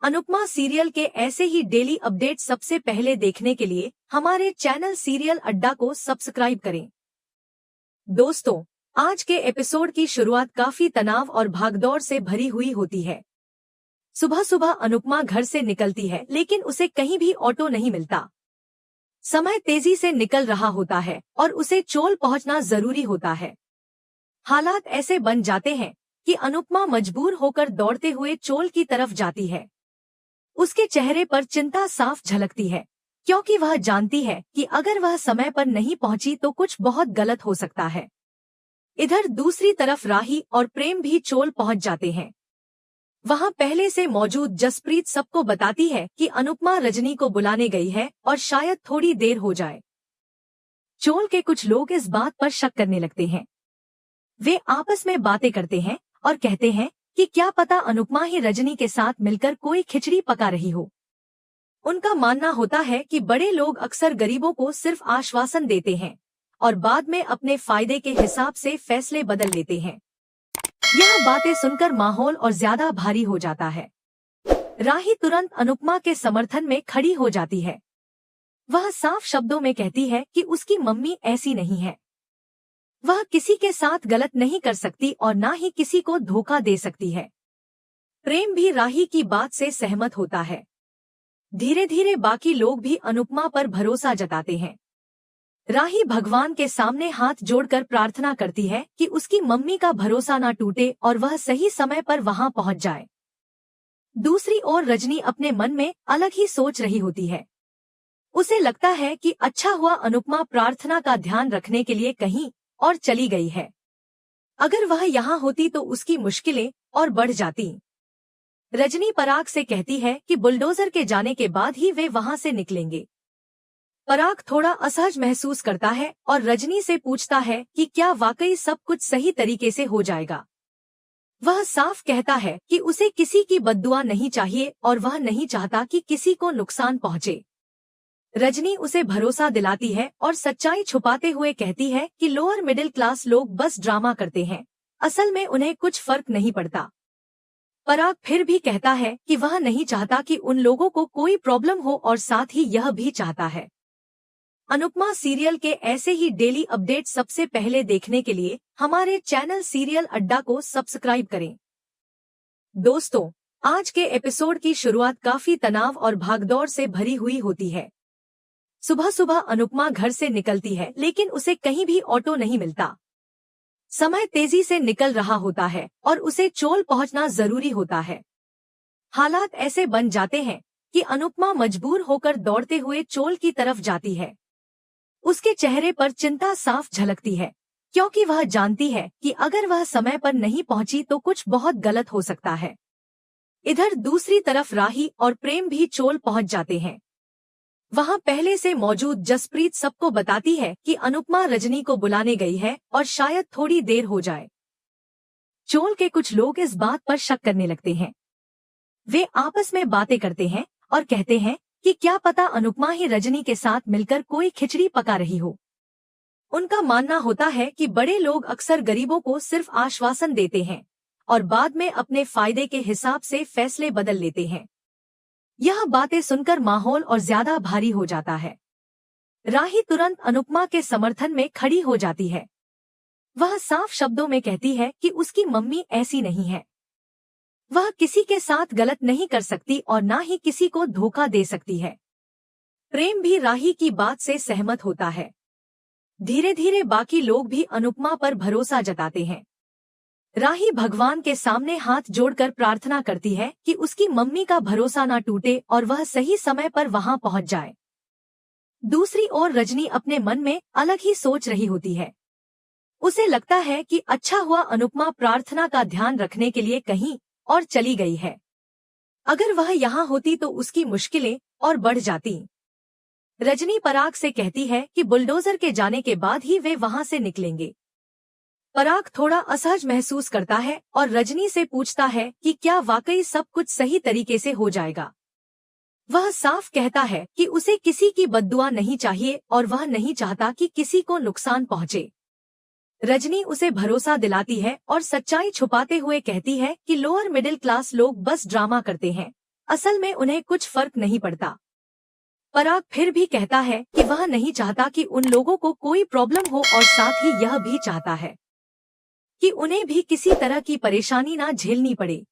Anupama serial के ऐसे ही daily update सबसे पहले देखने के लिए हमारे चैनल सीरियल अड्डा को सब्सक्राइब करें। दोस्तों, आज के एपिसोड की शुरुआत काफी तनाव और भागदौड़ से भरी हुई होती है। सुबह सुबह अनुपमा घर से निकलती है, लेकिन उसे कहीं भी ऑटो नहीं मिलता। समय तेजी से निकल रहा होता है और उसे चोल पहुंचना जरूरी होता है। हालात ऐसे बन जाते हैं कि अनुपमा मजबूर होकर दौड़ते हुए चोल की तरफ जाती है। उसके चेहरे पर चिंता साफ झलकती है, क्योंकि वह जानती है कि अगर वह समय पर नहीं पहुंची तो कुछ बहुत गलत हो सकता है। इधर दूसरी तरफ राही और प्रेम भी चोल पहुंच जाते हैं। वहां पहले से मौजूद जसप्रीत सबको बताती है कि अनुपमा रजनी को बुलाने गई है और शायद थोड़ी देर हो जाए। चोल के कुछ लोग इस बात पर शक करने लगते हैं। वे आपस में बातें करते हैं और कहते हैं कि क्या पता अनुपमा ही रजनी के साथ मिलकर कोई खिचड़ी पका रही हो। उनका मानना होता है कि बड़े लोग अक्सर गरीबों को सिर्फ आश्वासन देते हैं और बाद में अपने फायदे के हिसाब से फैसले बदल लेते हैं। यह बातें सुनकर माहौल और ज्यादा भारी हो जाता है। राही तुरंत अनुपमा के समर्थन में खड़ी हो जाती है। वह साफ शब्दों में कहती है कि उसकी मम्मी ऐसी नहीं है। वह किसी के साथ गलत नहीं कर सकती और ना ही किसी को धोखा दे सकती है। प्रेम भी राही की बात से सहमत होता है। धीरे धीरे बाकी लोग भी अनुपमा पर भरोसा जताते हैं। राही भगवान के सामने हाथ जोड़कर प्रार्थना करती है कि उसकी मम्मी का भरोसा ना टूटे और वह सही समय पर वहां पहुंच जाए। दूसरी ओर रजनी अपने मन में अलग ही सोच रही होती है। उसे लगता है कि अच्छा हुआ अनुपमा प्रार्थना का ध्यान रखने के लिए कहीं और चली गई है। अगर वह यहाँ होती तो उसकी मुश्किलें और बढ़ जाती। रजनी पराग से कहती है कि बुलडोजर के जाने के बाद ही वे वहां से निकलेंगे। पराग थोड़ा असहज महसूस करता है और रजनी से पूछता है कि क्या वाकई सब कुछ सही तरीके से हो जाएगा। वह साफ कहता है कि उसे किसी की बद्दुआ नहीं चाहिए और वह नहीं चाहता कि किसी को नुकसान पहुंचे। रजनी उसे भरोसा दिलाती है और सच्चाई छुपाते हुए कहती है कि लोअर मिडिल क्लास लोग बस ड्रामा करते हैं, असल में उन्हें कुछ फर्क नहीं पड़ता। पराग फिर भी कहता है कि वह नहीं चाहता कि उन लोगों को कोई प्रॉब्लम हो और साथ ही यह भी चाहता है। अनुपमा सीरियल के ऐसे ही डेली अपडेट सबसे पहले देखने के लिए हमारे चैनल सीरियल अड्डा को सब्सक्राइब करें। दोस्तों, आज के एपिसोड की शुरुआत काफी तनाव और भागदौड़ से भरी हुई होती है। सुबह सुबह अनुपमा घर से निकलती है, लेकिन उसे कहीं भी ऑटो नहीं मिलता। समय तेजी से निकल रहा होता है और उसे चोल पहुंचना जरूरी होता है। हालात ऐसे बन जाते हैं कि अनुपमा मजबूर होकर दौड़ते हुए चोल की तरफ जाती है। उसके चेहरे पर चिंता साफ झलकती है, क्योंकि वह जानती है कि अगर वह समय पर नहीं पहुंची तो कुछ बहुत गलत हो सकता है। इधर दूसरी तरफ राही और प्रेम भी चोल पहुंच जाते हैं। वहां पहले से मौजूद जसप्रीत सबको बताती है कि अनुपमा रजनी को बुलाने गई है और शायद थोड़ी देर हो जाए। चोल के कुछ लोग इस बात पर शक करने लगते हैं। वे आपस में बातें करते हैं और कहते हैं कि क्या पता अनुपमा ही रजनी के साथ मिलकर कोई खिचड़ी पका रही हो। उनका मानना होता है कि बड़े लोग अक्सर गरीबों को सिर्फ आश्वासन देते हैं और बाद में अपने फायदे के हिसाब से फैसले बदल लेते हैं। यह बातें सुनकर माहौल और ज्यादा भारी हो जाता है। राही तुरंत अनुपमा के समर्थन में खड़ी हो जाती है। वह साफ शब्दों में कहती है कि उसकी मम्मी ऐसी नहीं है। वह किसी के साथ गलत नहीं कर सकती और ना ही किसी को धोखा दे सकती है। प्रेम भी राही की बात से सहमत होता है। धीरे धीरे बाकी लोग भी अनुपमा पर भरोसा जताते हैं। राही भगवान के सामने हाथ जोड़कर प्रार्थना करती है कि उसकी मम्मी का भरोसा ना टूटे और वह सही समय पर वहां पहुंच जाए। दूसरी ओर रजनी अपने मन में अलग ही सोच रही होती है। उसे लगता है कि अच्छा हुआ अनुपमा प्रार्थना का ध्यान रखने के लिए कहीं और चली गई है। अगर वह यहाँ होती तो उसकी मुश्किलें और बढ़ जाती। रजनी पराग से कहती है कि बुलडोजर के जाने के बाद ही वे वहां से निकलेंगे। पराग थोड़ा असहज महसूस करता है और रजनी से पूछता है कि क्या वाकई सब कुछ सही तरीके से हो जाएगा। वह साफ कहता है कि उसे किसी की बद्दुआ नहीं चाहिए और वह नहीं चाहता कि किसी को नुकसान पहुंचे। रजनी उसे भरोसा दिलाती है और सच्चाई छुपाते हुए कहती है कि लोअर मिडिल क्लास लोग बस ड्रामा करते हैं, असल में उन्हें कुछ फर्क नहीं पड़ता। पराग फिर भी कहता है कि वह नहीं चाहता कि उन लोगों को कोई प्रॉब्लम हो और साथ ही यह भी चाहता है कि उन्हें भी किसी तरह की परेशानी ना झेलनी पड़े।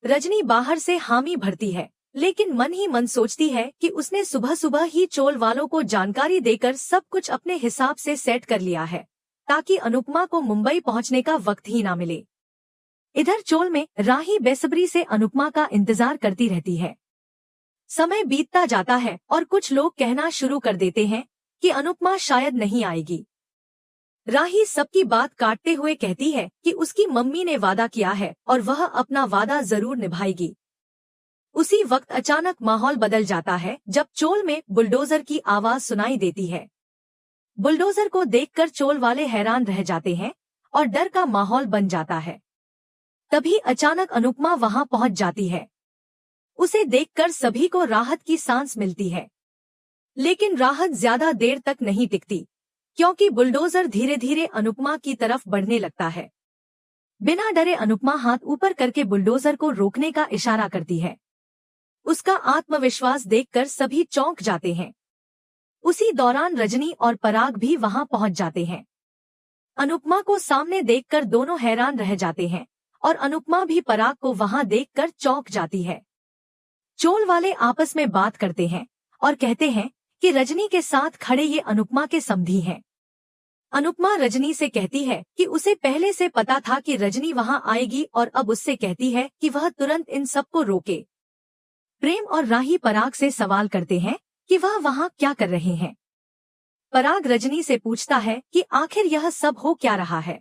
रजनी बाहर से हामी भरती है, लेकिन मन ही मन सोचती है कि उसने सुबह सुबह ही चोल वालों को जानकारी देकर सब कुछ अपने हिसाब से सेट कर लिया है, ताकि अनुपमा को मुंबई पहुंचने का वक्त ही ना मिले। इधर चोल में राही बेसब्री से अनुपमा का इंतजार करती रहती है। समय बीतता जाता है और कुछ लोग कहना शुरू कर देते हैं कि अनुपमा शायद नहीं आएगी। राही सबकी बात काटते हुए कहती है कि उसकी मम्मी ने वादा किया है और वह अपना वादा जरूर निभाएगी। उसी वक्त अचानक माहौल बदल जाता है जब चोल में बुलडोजर की आवाज सुनाई देती है। बुलडोजर को देखकर चोल वाले हैरान रह जाते हैं और डर का माहौल बन जाता है। तभी अचानक अनुपमा वहां पहुंच जाती है। उसे देखकर सभी को राहत की सांस मिलती है, लेकिन राहत ज्यादा देर तक नहीं टिकती, क्योंकि बुलडोजर धीरे धीरे अनुपमा की तरफ बढ़ने लगता है। बिना डरे अनुपमा हाथ ऊपर करके बुलडोजर को रोकने का इशारा करती है। उसका आत्मविश्वास देखकर सभी चौंक जाते हैं। उसी दौरान रजनी और पराग भी वहां पहुंच जाते हैं। अनुपमा को सामने देखकर दोनों हैरान रह जाते हैं और अनुपमा भी पराग को वहां देखकर चौंक जाती है। चोल वाले आपस में बात करते हैं और कहते हैं कि रजनी के साथ खड़े ये अनुपमा के समधी हैं। अनुपमा रजनी से कहती है कि उसे पहले से पता था कि रजनी वहां आएगी और अब उससे कहती है कि वह तुरंत इन सबको रोके। प्रेम और राही पराग से सवाल करते हैं कि वह वहां क्या कर रहे हैं। पराग रजनी से पूछता है कि आखिर यह सब हो क्या रहा है।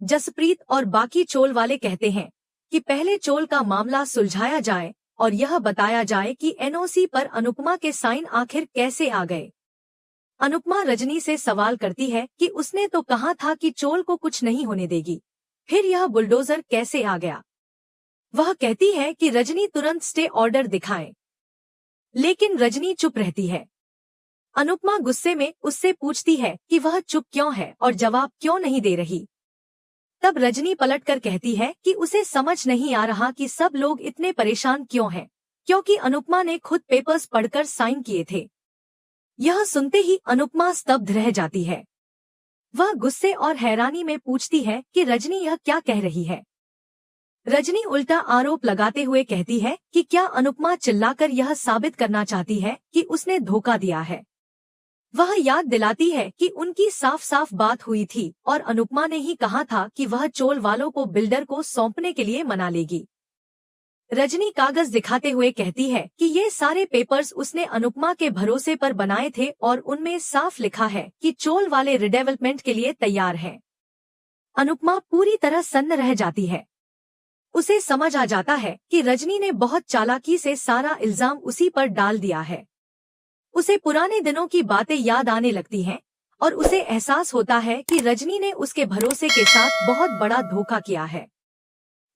जसप्रीत और बाकी चोल वाले कहते हैं कि पहले चोल का मामला सुलझाया जाए और यह बताया जाए कि एनओसी पर अनुपमा के साइन आखिर कैसे आ गए। अनुपमा रजनी से सवाल करती है कि उसने तो कहा था कि चोल को कुछ नहीं होने देगी, फिर यह बुलडोजर कैसे आ गया। वह कहती है कि रजनी तुरंत स्टे ऑर्डर दिखाए, लेकिन रजनी चुप रहती है। अनुपमा गुस्से में उससे पूछती है कि वह चुप क्यों है और जवाब क्यों नहीं दे रही। तब रजनी पलटकर कहती है कि उसे समझ नहीं आ रहा कि सब लोग इतने परेशान क्यों हैं, क्योंकि अनुपमा ने खुद पेपर्स पढ़कर साइन किए थे। यह सुनते ही अनुपमा स्तब्ध रह जाती है। वह गुस्से और हैरानी में पूछती है कि रजनी यह क्या कह रही है। रजनी उल्टा आरोप लगाते हुए कहती है कि क्या अनुपमा चिल्लाकर यह साबित करना चाहती है कि उसने धोखा दिया है। वह याद दिलाती है कि उनकी साफ साफ बात हुई थी और अनुपमा ने ही कहा था कि वह चोल वालों को बिल्डर को सौंपने के लिए मना लेगी। रजनी कागज दिखाते हुए कहती है कि ये सारे पेपर्स उसने अनुपमा के भरोसे पर बनाए थे और उनमें साफ लिखा है कि चोल वाले रिडेवलपमेंट के लिए तैयार हैं। अनुपमा पूरी तरह सन्न रह जाती है। उसे समझ आ जाता है कि रजनी ने बहुत चालाकी से सारा इल्जाम उसी पर डाल दिया है। उसे पुराने दिनों की बातें याद आने लगती हैं और उसे एहसास होता है कि रजनी ने उसके भरोसे के साथ बहुत बड़ा धोखा किया है।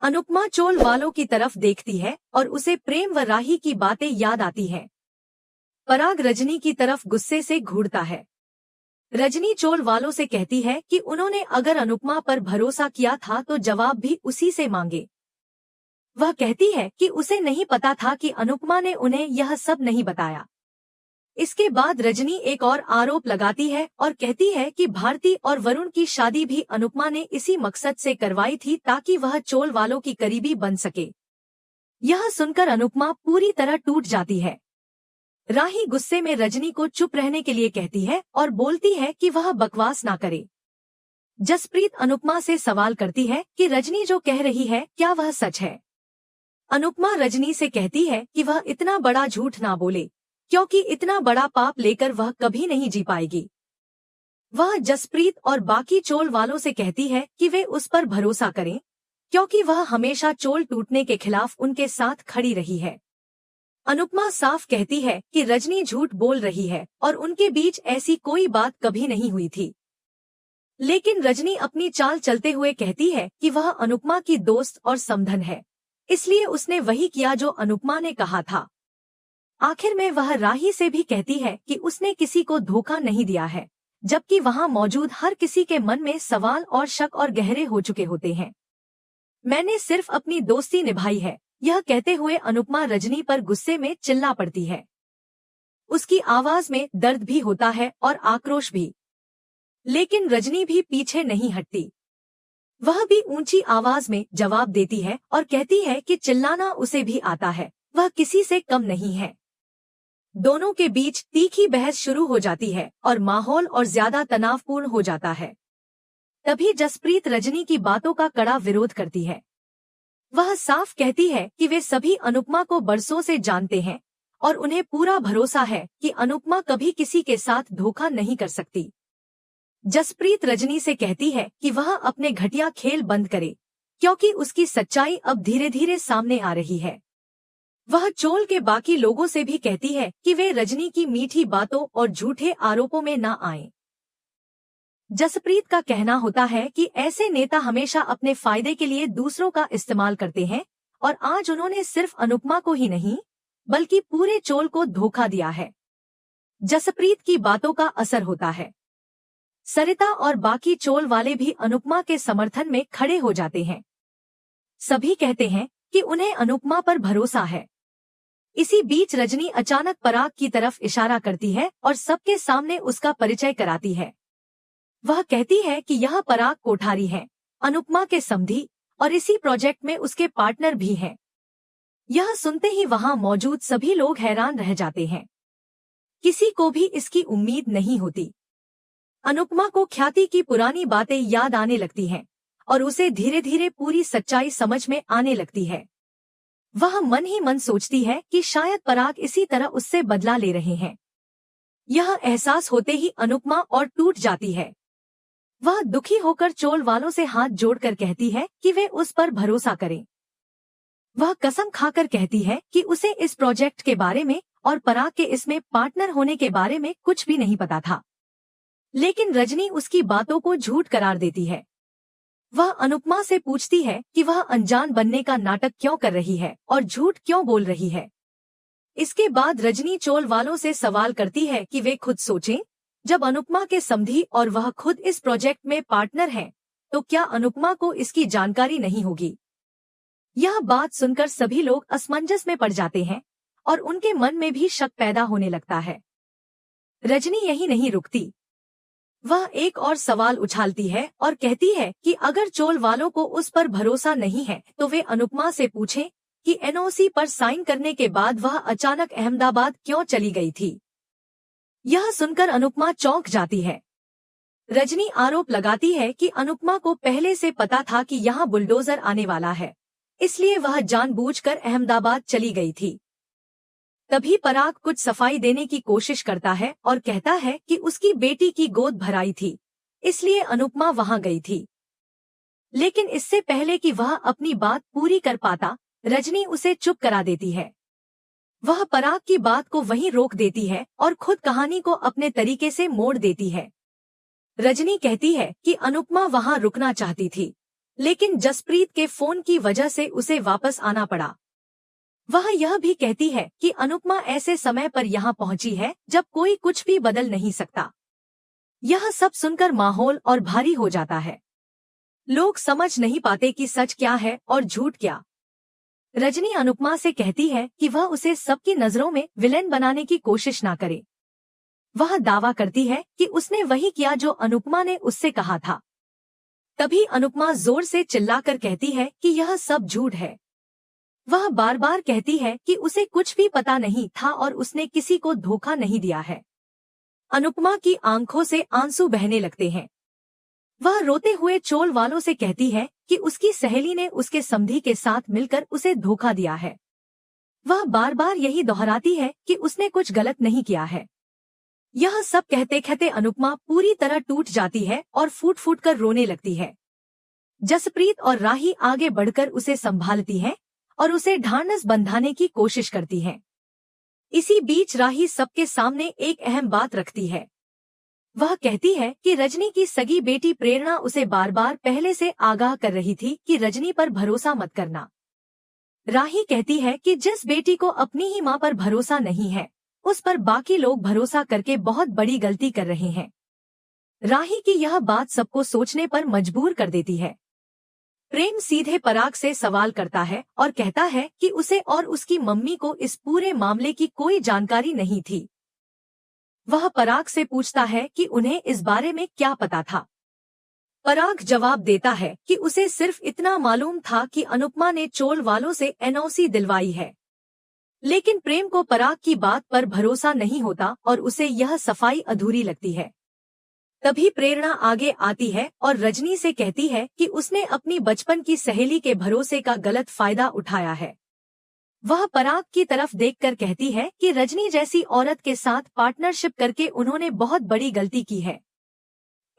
अनुपमा चोल वालों की तरफ देखती है और उसे प्रेम व राही की बातें याद आती हैं। पराग रजनी की तरफ गुस्से से घूरता है। रजनी चोल वालों से कहती है कि उन्होंने अगर अनुपमा पर भरोसा किया था तो जवाब भी उसी से मांगे। वह कहती है कि उसे नहीं पता था कि अनुपमा ने उन्हें यह सब नहीं बताया। इसके बाद रजनी एक और आरोप लगाती है और कहती है कि भारती और वरुण की शादी भी अनुपमा ने इसी मकसद से करवाई थी ताकि वह चोल वालों की करीबी बन सके। यह सुनकर अनुपमा पूरी तरह टूट जाती है। राही गुस्से में रजनी को चुप रहने के लिए कहती है और बोलती है कि वह बकवास ना करे। जसप्रीत अनुपमा से सवाल करती है कि रजनी जो कह रही है क्या वह सच है। अनुपमा रजनी से कहती है कि वह इतना बड़ा झूठ ना बोले, क्योंकि इतना बड़ा पाप लेकर वह कभी नहीं जी पाएगी। वह जसप्रीत और बाकी चोल वालों से कहती है कि वे उस पर भरोसा करें, क्योंकि वह हमेशा चोल टूटने के खिलाफ उनके साथ खड़ी रही है। अनुपमा साफ कहती है कि रजनी झूठ बोल रही है और उनके बीच ऐसी कोई बात कभी नहीं हुई थी। लेकिन रजनी अपनी चाल चलते हुए कहती है कि वह अनुपमा की दोस्त और समधन है, इसलिए उसने वही किया जो अनुपमा ने कहा था। आखिर में वह राही से भी कहती है कि उसने किसी को धोखा नहीं दिया है, जबकि वहां मौजूद हर किसी के मन में सवाल और शक और गहरे हो चुके होते हैं। मैंने सिर्फ अपनी दोस्ती निभाई है, यह कहते हुए अनुपमा रजनी पर गुस्से में चिल्ला पड़ती है। उसकी आवाज में दर्द भी होता है और आक्रोश भी। लेकिन रजनी भी पीछे नहीं हटती। वह भी ऊंची आवाज में जवाब देती है और कहती है कि चिल्लाना उसे भी आता है, वह किसी से कम नहीं है। दोनों के बीच तीखी बहस शुरू हो जाती है और माहौल और ज्यादा तनावपूर्ण हो जाता है। तभी जसप्रीत रजनी की बातों का कड़ा विरोध करती है। वह साफ कहती है कि वे सभी अनुपमा को बरसों से जानते हैं और उन्हें पूरा भरोसा है कि अनुपमा कभी किसी के साथ धोखा नहीं कर सकती। जसप्रीत रजनी से कहती है कि वह अपने घटिया खेल बंद करे, क्योंकि उसकी सच्चाई अब धीरे धीरे सामने आ रही है। वह चोल के बाकी लोगों से भी कहती है कि वे रजनी की मीठी बातों और झूठे आरोपों में न आएं। जसप्रीत का कहना होता है कि ऐसे नेता हमेशा अपने फायदे के लिए दूसरों का इस्तेमाल करते हैं और आज उन्होंने सिर्फ अनुपमा को ही नहीं बल्कि पूरे चोल को धोखा दिया है। जसप्रीत की बातों का असर होता है। सरिता और बाकी चोल वाले भी अनुपमा के समर्थन में खड़े हो जाते हैं। सभी कहते हैं कि उन्हें अनुपमा पर भरोसा है। इसी बीच रजनी अचानक पराग की तरफ इशारा करती है और सबके सामने उसका परिचय कराती है। वह कहती है कि यह पराग कोठारी है, अनुपमा के समधी और इसी प्रोजेक्ट में उसके पार्टनर भी हैं। यह सुनते ही वहां मौजूद सभी लोग हैरान रह जाते हैं। किसी को भी इसकी उम्मीद नहीं होती। अनुपमा को ख्याति की पुरानी बातें याद आने लगती हैं और उसे धीरे धीरे पूरी सच्चाई समझ में आने लगती है। वह मन ही मन सोचती है कि शायद पराग इसी तरह उससे बदला ले रहे हैं। यह एहसास होते ही अनुपमा और टूट जाती है। वह दुखी होकर चोल वालों से हाथ जोड़कर कहती है कि वे उस पर भरोसा करें। वह कसम खाकर कहती है कि उसे इस प्रोजेक्ट के बारे में और पराग के इसमें पार्टनर होने के बारे में कुछ भी नहीं पता था। लेकिन रजनी उसकी बातों को झूठ करार देती है। वह अनुपमा से पूछती है कि वह अनजान बनने का नाटक क्यों कर रही है और झूठ क्यों बोल रही है। इसके बाद रजनी चोल वालों से सवाल करती है कि वे खुद सोचें, जब अनुपमा के समधी और वह खुद इस प्रोजेक्ट में पार्टनर हैं, तो क्या अनुपमा को इसकी जानकारी नहीं होगी। यह बात सुनकर सभी लोग असमंजस में पड़ जाते हैं और उनके मन में भी शक पैदा होने लगता है। रजनी यही नहीं रुकती। वह एक और सवाल उछालती है और कहती है कि अगर चोल वालों को उस पर भरोसा नहीं है तो वे अनुपमा से पूछें कि एनओसी पर साइन करने के बाद वह अचानक अहमदाबाद क्यों चली गई थी। यह सुनकर अनुपमा चौंक जाती है। रजनी आरोप लगाती है कि अनुपमा को पहले से पता था कि यहाँ बुलडोजर आने वाला है, इसलिए वह जानबूझकर अहमदाबाद चली गई थी। तभी पराग कुछ सफाई देने की कोशिश करता है और कहता है कि उसकी बेटी की गोद भराई थी, इसलिए अनुपमा वहां गई थी। लेकिन इससे पहले कि वह अपनी बात पूरी कर पाता, रजनी उसे चुप करा देती है। वह पराग की बात को वहीं रोक देती है और खुद कहानी को अपने तरीके से मोड़ देती है। रजनी कहती है कि अनुपमा वहां रुकना चाहती थी, लेकिन जसप्रीत के फोन की वजह से उसे वापस आना पड़ा। वह यह भी कहती है कि अनुपमा ऐसे समय पर यहाँ पहुंची है जब कोई कुछ भी बदल नहीं सकता। यह सब सुनकर माहौल और भारी हो जाता है। लोग समझ नहीं पाते कि सच क्या है और झूठ क्या। रजनी अनुपमा से कहती है कि वह उसे सबकी नजरों में विलेन बनाने की कोशिश ना करे। वह दावा करती है कि उसने वही किया जो अनुपमा ने उससे कहा था। तभी अनुपमा जोर से चिल्लाकर कहती है कि यह सब झूठ है। वह बार बार कहती है कि उसे कुछ भी पता नहीं था और उसने किसी को धोखा नहीं दिया है। अनुपमा की आंखों से आंसू बहने लगते हैं। वह रोते हुए चोल वालों से कहती है कि उसकी सहेली ने उसके समधी के साथ मिलकर उसे धोखा दिया है। वह बार बार यही दोहराती है कि उसने कुछ गलत नहीं किया है। यह सब कहते कहते अनुपमा पूरी तरह टूट जाती है और फूट फूट कर रोने लगती है। जसप्रीत और राही आगे बढ़कर उसे संभालती हैं और उसे ढांढस बंधाने की कोशिश करती हैं। इसी बीच राही सबके सामने एक अहम बात रखती है। वह कहती है कि रजनी की सगी बेटी प्रेरणा उसे बार बार पहले से आगाह कर रही थी कि रजनी पर भरोसा मत करना। राही कहती है कि जिस बेटी को अपनी ही मां पर भरोसा नहीं है, उस पर बाकी लोग भरोसा करके बहुत बड़ी गलती कर रहे हैं। राही की यह बात सबको सोचने पर मजबूर कर देती है। प्रेम सीधे पराग से सवाल करता है और कहता है कि उसे और उसकी मम्मी को इस पूरे मामले की कोई जानकारी नहीं थी। वह पराग से पूछता है कि उन्हें इस बारे में क्या पता था। पराग जवाब देता है कि उसे सिर्फ इतना मालूम था कि अनुपमा ने चोल वालों से एनओसी दिलवाई है। लेकिन प्रेम को पराग की बात पर भरोसा नहीं होता और उसे यह सफाई अधूरी लगती है। तभी प्रेरणा आगे आती है और रजनी से कहती है कि उसने अपनी बचपन की सहेली के भरोसे का गलत फायदा उठाया है। वह पराग की तरफ देखकर कहती है कि रजनी जैसी औरत के साथ पार्टनरशिप करके उन्होंने बहुत बड़ी गलती की है।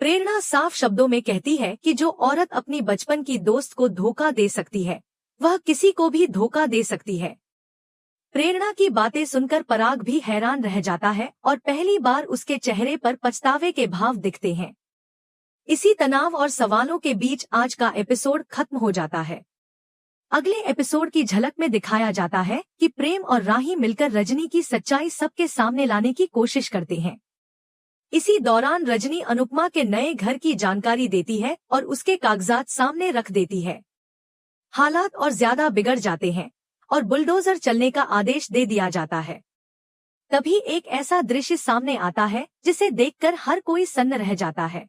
प्रेरणा साफ शब्दों में कहती है कि जो औरत अपनी बचपन की दोस्त को धोखा दे सकती है, वह किसी को भी धोखा दे सकती है। प्रेरणा की बातें सुनकर पराग भी हैरान रह जाता है और पहली बार उसके चेहरे पर पछतावे के भाव दिखते हैं। इसी तनाव और सवालों के बीच आज का एपिसोड खत्म हो जाता है। अगले एपिसोड की झलक में दिखाया जाता है कि प्रेम और राही मिलकर रजनी की सच्चाई सबके सामने लाने की कोशिश करते हैं। इसी दौरान रजनी अनुपमा के नए घर की जानकारी देती है और उसके कागजात सामने रख देती है। हालात और ज्यादा बिगड़ जाते हैं और बुलडोजर चलने का आदेश दे दिया जाता है। तभी एक ऐसा दृश्य सामने आता है जिसे देखकर हर कोई सन्न रह जाता है।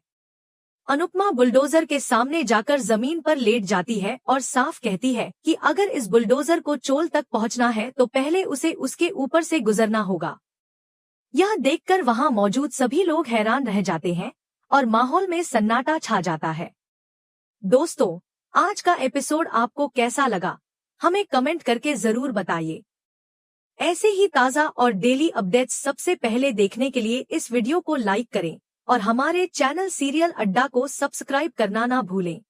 अनुपमा बुलडोजर के सामने जाकर जमीन पर लेट जाती है और साफ कहती है कि अगर इस बुलडोजर को चोल तक पहुंचना है तो पहले उसे उसके ऊपर से गुजरना होगा। यह देखकर वहां मौजूद सभी लोग हैरान रह जाते हैं और माहौल में सन्नाटा छा जाता है। दोस्तों, आज का एपिसोड आपको कैसा लगा, हमें कमेंट करके जरूर बताइए। ऐसे ही ताज़ा और डेली अपडेट्स सबसे पहले देखने के लिए इस वीडियो को लाइक करें और हमारे चैनल सीरियल अड्डा को सब्सक्राइब करना ना भूलें।